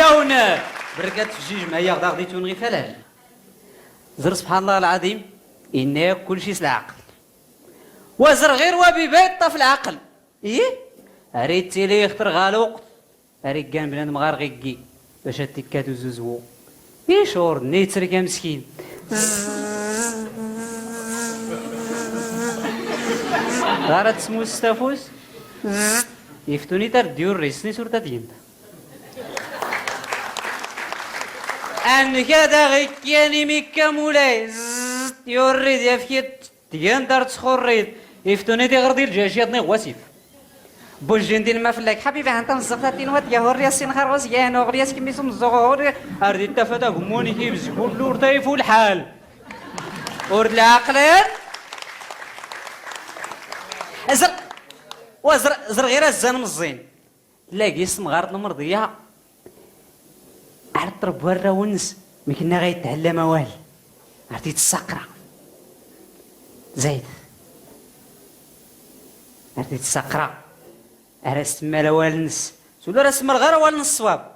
اللون بركات في جيج معايا غدا غديتون غير فلال زر سبحان الله العظيم إن كل شيء سلعقل وزر غير وبيبيت في العقل إيه أريد تيلي يختر غالوق أريد كان بلان مغار غيكي باش تكادو زوزو إيه شور نيتر كا مسكين غارت سمو ستافوس يفتوني تر ديور ريسني سورتا دينتا أن كذا غيكياني ميكا مولاي يوريد يفكيت ديان دار تسخوريد يفتوني دي غردي الجاشيطني غواسيف بوجين دين ما فلاك حبيبي انت مزقت دينوات يا هوريا سين خروس يا نورياس كميسو مزغور اردي تفدا هموني كيبز كل ورطيف الحال ورد العقل ازر وزر غير الزان مزين تلاقي اسم غارت مرضيه على الطرب ورا ونس ما كنا غيتهلا موال عرفتي تسقرا زايد عرفتي تسقرا رسم الوالنس سولو رسم الغير والنس الصواب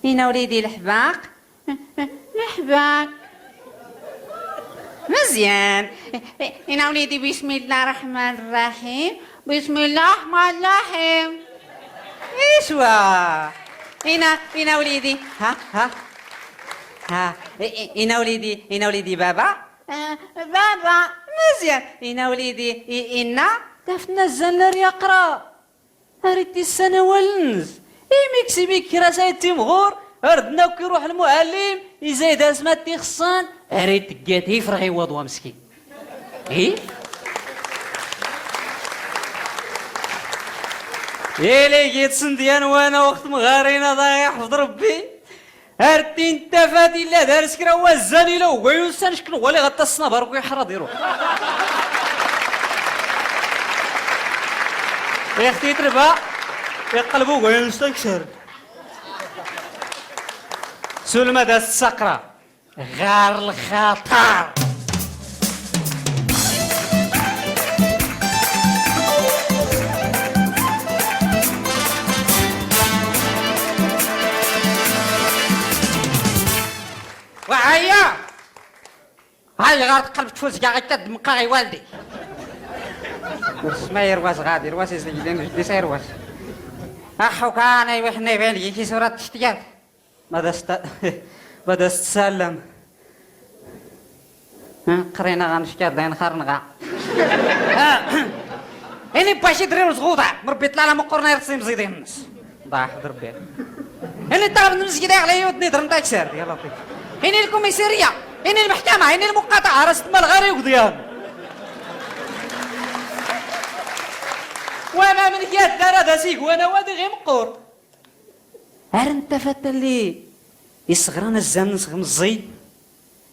هنا وليدي الحباق الحباق مزيان هنا وليدي بسم الله الرحمن الرحيم بسم الله الرحمن الرحيم ايشوا هنا وليدي ها هنا وليدي بابا بابا مزيان هنا وليدي إنا دافنا الزنر يقرا أريد السنة والنز ميكسي بيك راساي تيمغور أردنا كيروح المعلم يزايد اسمات تيخصان أريد تقاتي يفرغ يوضوا مسكين لي جيت سنديان وانا وقت مغارينا ضايع حفظ ربي هرتي انت فاتي لا دارس كرا وزاني لو وينسان شكل ولي غطى الصنابر ويحرض يروح يا اختي تربا يقلبوا وينسان كسر سلمى داس السقرة غار الخطر وعيا هاي غار قلب تفوز كاع غيتد مقاغي والدي ما يرواس غادي رواس يسجلين جدي سيرواس احو كان يوحنا يبان لي كي صورة تشتيات بدا استسلم قرينا غنشكاد داين خارنغا اني باشي دريو زغوطة مربي طلع لها مقرنا يرسم مزيدين الناس ضاع حضر بيه اني طالب المسجد على يود ندرم تاكسر يا لطيف هنا الكوميسارية هنا المحكمة هنا المقاطعة راس مال غير يقضيان وانا من كيات دار داسيك وانا وادي غير مقور انت فات اللي يصغرنا الزمن صغم الزي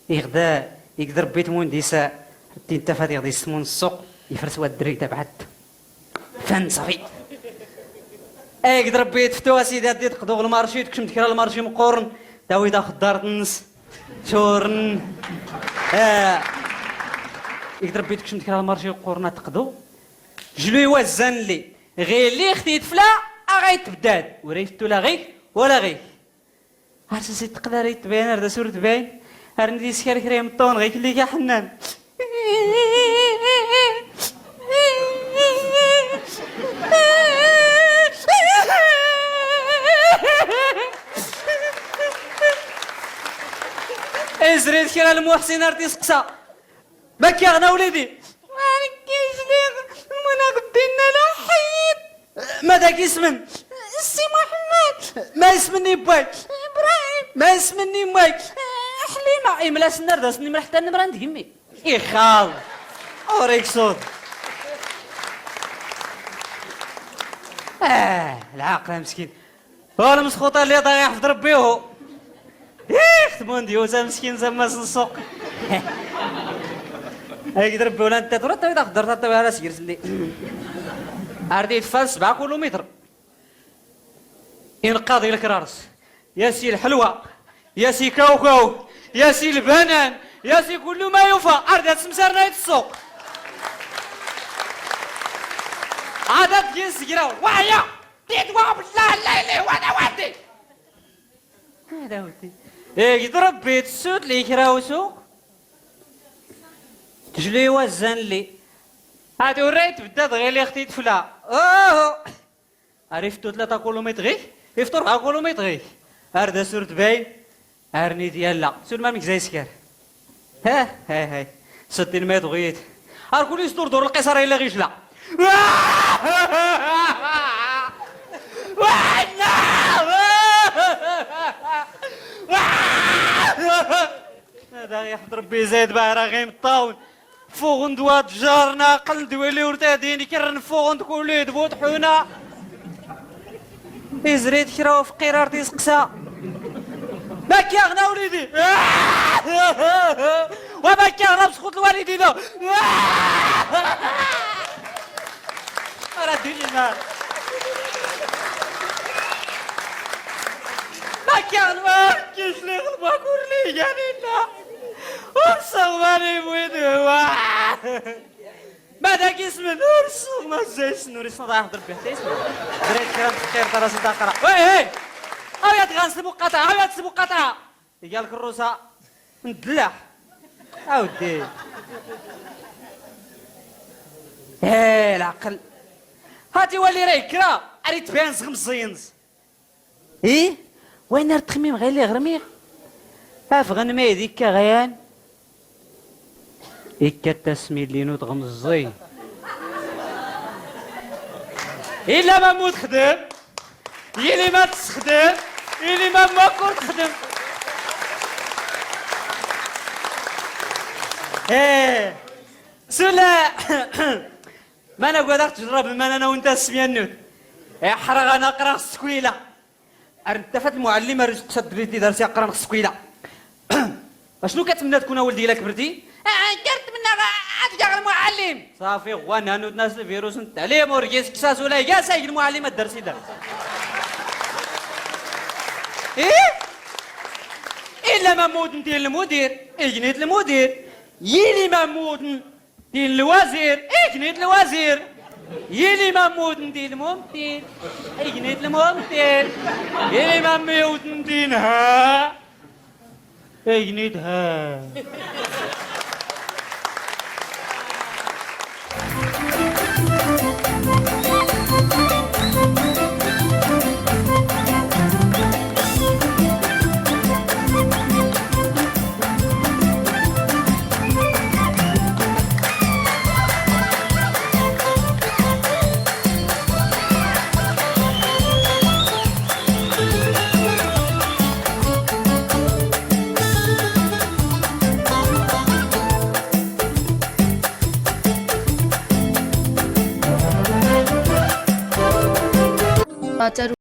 يغدا يقدر بيت مونديسا حتى انت فات يغدا يسمون السوق يفرس واد الدري تبعت فن صافي يقدر بيت فتوى سيدي هادي تقضوا المارشي تكشم تكرا المارشي مقورن داوي داخل دار النس شورن يقدر بيتك شمت كرا المارشي قورنا تقدو جلوي وزن لي غير لي اختي تفلا غايت بداد وريتو لا غيك ولا غيك عرفتي سي تقدر يتبين هذا صورة باين هرندي سكر كريم طون غيك اللي كا حنان ازريت كرا المحسن ارتي سقسا ما كاغنا وليدي مالكيش لي منا قدينا لا حيد ما داك اسمن السي محمد ما اسمني باي ابراهيم ما اسمني مايك حليمه املاس النار داسني من حتى النمر عند يمي خال اوريك صوت العاقله مسكين هو المسخوطه اللي ضايع في ربيه ختمون ديوزا مسكين زعما السوق هاي يضرب ولا انت ترى تا تقدر تا على سير سلي ارديت فال 7 كيلومتر ينقاضي لك راس يا سي الحلوى يا سي كاوكاو يا سي البنان يا سي كل ما يوفى اردات سمسار نايت السوق عادات ديال السكراو وعيا تيتوا بالله الليلي وانا ودي هذا ودي ايه يضرب بيت السود اللي يكراوسو تجلي وزن لي هادي وريت بدات غير لي اختي تفلا عرفتو 3 كيلومتر غير يفطر 4 كيلومتر غير هردا سورت باين هرني ديال سور مامك زي سكر ها 60 متر غيت هاركولي يصدر دور القيصر الا غيجلا هذا يحضر بي زيد باه راه غيمطاون فوق ندوات جارنا قل دويلي ورتاديني كرن فوق نقولي دبوت حونا يزريد كراو في قرار تيسقسا ما كيغنى وليدي وما كيغنى بسخوت الوالدين راه ديني النار ما كيغنى ما كيش لي غلبا كورلي قالينا وصغماني بويدو ماذا كيسمى نور الصغمة زي السنوري صدا يحضر بيه تيسمى دريت كلام خير ترى صدا قرا وي هاو غنسلبو قطع هاو تسلبو قطع قال لك الروسة ندلع اودي العقل هاتي ولي راهي كرا اريد بان زغمزينز ايه وين التخميم غير لي غرميغ افغن ما يديك غيان إكا تسمي اللي نوت غمزي إلا ما موت خدم يلي ما تخدم يلي ما كون تخدم ايه سلا ما انا قاعد تجرب ما انا وانت السميه النوت حرق انا اقرا السكويله ارتفت المعلمه رجعت دريتي درسي اقرا السكويله اشنو كتمنى تكون ولدي الا كبرتي كنتمنى غير المعلم صافي غوانا نود ناس الفيروس التعليم ورقيس كساس ولا يا سايق المعلم الدرسي دار ايه الا ممود ديال المدير اجنيت المدير يلي ممود ديال الوزير اجنيت الوزير يلي ممود ديال الممثل اجنيت الممثل يلي ممود ديالها اجنيتها baca